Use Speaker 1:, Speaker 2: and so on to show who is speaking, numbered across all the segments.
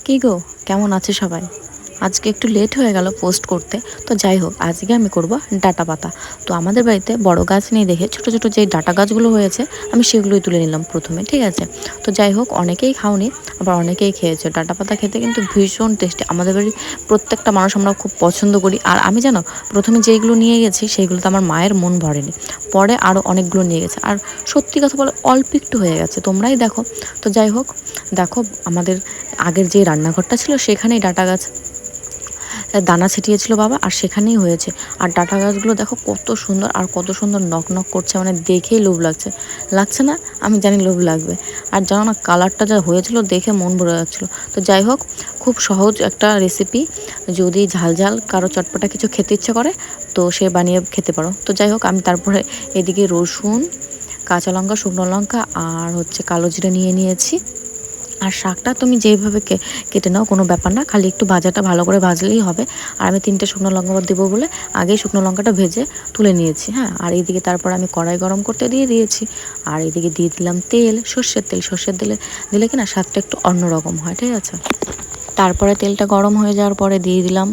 Speaker 1: কি গো, কেমন আছে সবাই? আজকে একটু লেট হয়ে গেল পোস্ট করতে। তো যাই হোক, আজকে আমি করব ডাটা পাতা। তো আমাদের বাড়িতে বড় গাছ নেই দেখে ছোট ছোট যে ডাটা গাছগুলো হয়েছে আমি সেগুলোই তুলে নিলাম প্রথমে, ঠিক আছে? তো যাই হোক, অনেকেই খাওনি, আবার অনেকেই খেয়েছে। ডাটা পাতা খেতে কিন্তু ভীষণ টেস্টি। আমাদের বাড়ির প্রত্যেকটা মানুষ আমরা খুব পছন্দ করি। আর আমি জানো, প্রথমে যেইগুলো নিয়ে গেছি সেইগুলোতে আমার মায়ের মন ভরেনি, পরে আরও অনেকগুলো নিয়ে গেছে। আর সত্যি কথা বলে অল্প একটু হয়ে গেছে, তোমরাই দেখো। তো যাই হোক, দেখো আমাদের আগের যে রান্নাঘরটা ছিল সেখানেই ডাটা গাছ দানা ছিটিয়েছিল বাবা, আর সেখানেই হয়েছে। আর ডাটা গাছগুলো দেখো কত সুন্দর, আর কত সুন্দর নক নক করছে, মানে দেখেই লোভ লাগছে। লাগছে না? আমি জানি লোভ লাগবে। আর জানো না, কালারটা যা হয়েছিল দেখে মন ভরে যাচ্ছিলো। তো যাই হোক, খুব সহজ একটা রেসিপি। যদি ঝাল ঝাল কারো চটপটা কিছু খেতে ইচ্ছে করে তো সে বানিয়ে খেতে পারো। তো যাই হোক, আমি তারপরে এদিকে রসুন, কাঁচা লঙ্কা, শুকনো লঙ্কা আর হচ্ছে কালো জিরে নিয়ে নিয়েছি। আর শাকটা তুমি যেইভাবে কেটে নাও, কোনো ব্যাপার না, খালি একটু ভাজাটা ভালো করে ভাজলেই হবে। আর আমি 3টে শুকনো লঙ্কা দেবো বলে আগেই শুকনো লঙ্কাটা ভেজে তুলে নিয়েছি। হ্যাঁ, আর এইদিকে তারপর আমি কড়াই গরম করতে দিয়ে দিয়েছি। আর এইদিকে দিয়ে দিলাম তেল, সর্ষের তেল। সর্ষের তেলে দিলে কি না স্বাদটা একটু অন্যরকম হয়, ঠিক আছে? তারপরে তেলটা গরম হয়ে যাওয়ার পরে দিয়ে দিলাম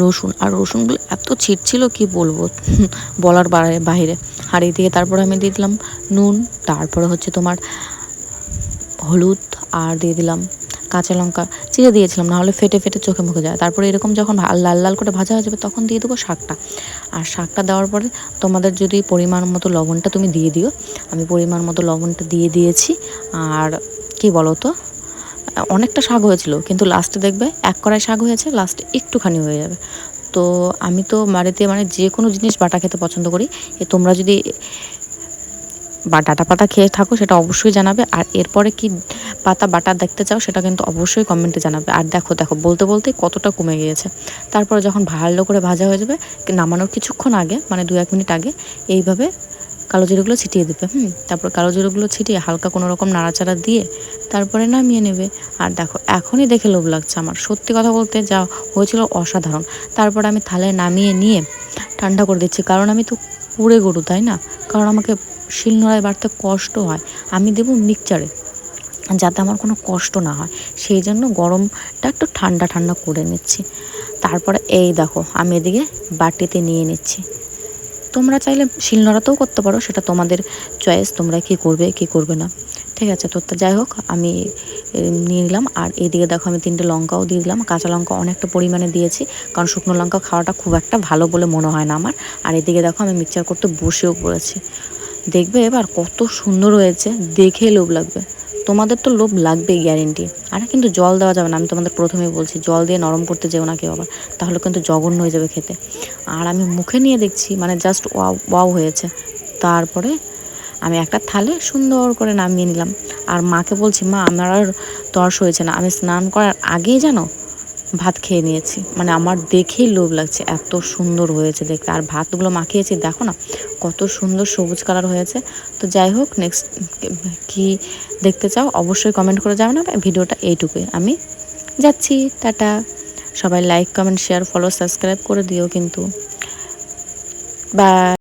Speaker 1: রসুন। আর রসুনগুলো এত ছিটছিল কি বলবো, বলার বাইরে। আর এইদিকে তারপরে আমি দিয়ে দিলাম নুন, তারপরে হচ্ছে তোমার হলুদ, আর দিয়ে দিলাম কাঁচা লঙ্কা চিড়ে দিয়েছিলাম, নাহলে ফেটে ফেটে চোখে মুখে যায়। তারপরে এরকম যখন লাল লাল করে ভাজা হয়ে যাবে তখন দিয়ে দেবো শাকটা। আর শাকটা দেওয়ার পরে তোমাদের যদি পরিমাণ মতো লবণটা তুমি দিয়ে দিও। আমি পরিমাণ মতো লবণটা দিয়ে দিয়েছি। আর কি বলো তো, অনেকটা শাক হয়েছিল, কিন্তু লাস্টে দেখবে এক কড়াই শাক হয়েছে, লাস্টে একটুখানি হয়ে যাবে। তো আমি তো বাড়িতে মানে যে কোনো জিনিস বাটা খেতে পছন্দ করি। তোমরা যদি বা ডাটা পাতা খেয়ে থাকো সেটা অবশ্যই জানাবে। আর এরপরে কি পাতা বাটা দেখতে চাও সেটা কিন্তু অবশ্যই কমেন্টে জানাবে। আর দেখো দেখো, বলতে বলতে কতটা কমে গিয়েছে। তারপরে যখন ভালো করে ভাজা হয়ে যাবে, নামানোর কিছুক্ষণ আগে, মানে 2-1 মিনিট আগে, এইভাবে কালো জিরেগুলো ছিটিয়ে দেবে। তারপর কালো জিরেগুলো ছিটিয়ে হালকা কোনো রকম নাড়াচাড়া দিয়ে তারপরে নামিয়ে নেবে। আর দেখো, এখনই দেখে লোভ লাগছে আমার। সত্যি কথা বলতে যা হয়েছিল অসাধারণ। তারপর আমি থালায় নামিয়ে নিয়ে ঠান্ডা করে দিচ্ছি, কারণ আমি তো কুড়ে গরু, তাই না? কারণ আমাকে শিলনোড়ায় বাটতে কষ্ট হয়। আমি দেবো মিক্সচারে, যাতে আমার কোনো কষ্ট না হয়, সেই জন্য গরমটা একটু ঠান্ডা ঠান্ডা করে নিচ্ছি। তারপরে এই দেখো, আমি এদিকে বাটিতে নিয়ে নিচ্ছি। তোমরা চাইলে শিলনোড়াতেও করতে পারো, সেটা তোমাদের চয়েস, তোমরা কী করবে কী করবে না, ঠিক আছে? তো যাই হোক, আমি নিয়ে নিলাম। আর এইদিকে দেখো, আমি 3টে লঙ্কাও দিয়ে দিলাম। কাঁচা লঙ্কা অনেকটা পরিমাণে দিয়েছি, কারণ শুকনো লঙ্কা খাওয়াটা খুব একটা ভালো বলে মনে হয় না আমার। আর এদিকে দেখো, আমি মিক্সচার করতে বসেও পড়েছি। দেখবে এবার কত সুন্দর হয়েছে, দেখে লোভ লাগবে। তোমাদের তো লোভ লাগবেই গ্যারেন্টি। আর কিন্তু জল দেওয়া যাবে না, আমি তোমাদের প্রথমেই বলছি, জল দিয়ে নরম করতে যেও না কেউ আবার, তাহলে কিন্তু জঘন্য হয়ে যাবে খেতে। আর আমি মুখে নিয়ে দেখছি, মানে জাস্ট ওয়াও ওয়াও হয়েছে। তারপরে আমি একটা থালে সুন্দর করে নামিয়ে নিলাম। আর মাকে বলছি, মা আমার আর তর্স হয়েছে না, আমি স্নান করার আগেই জানো ভাত খেয়ে নিয়েছি। মানে আমার দেখেই লোভ লাগছে, এত সুন্দর হয়েছে দেখতে। আর ভাতগুলো মাখিয়েছি, দেখো না কত সুন্দর সবুজ কালার হয়েছে। তো যাই হোক, নেক্সট কি দেখতে চাও অবশ্যই কমেন্ট করে যাও না। ভিডিওটা এইটুকুই, আমি যাচ্ছি, টাটা। সবাই like, comment, share, follow, subscribe করে দিও কিন্তু। বাই।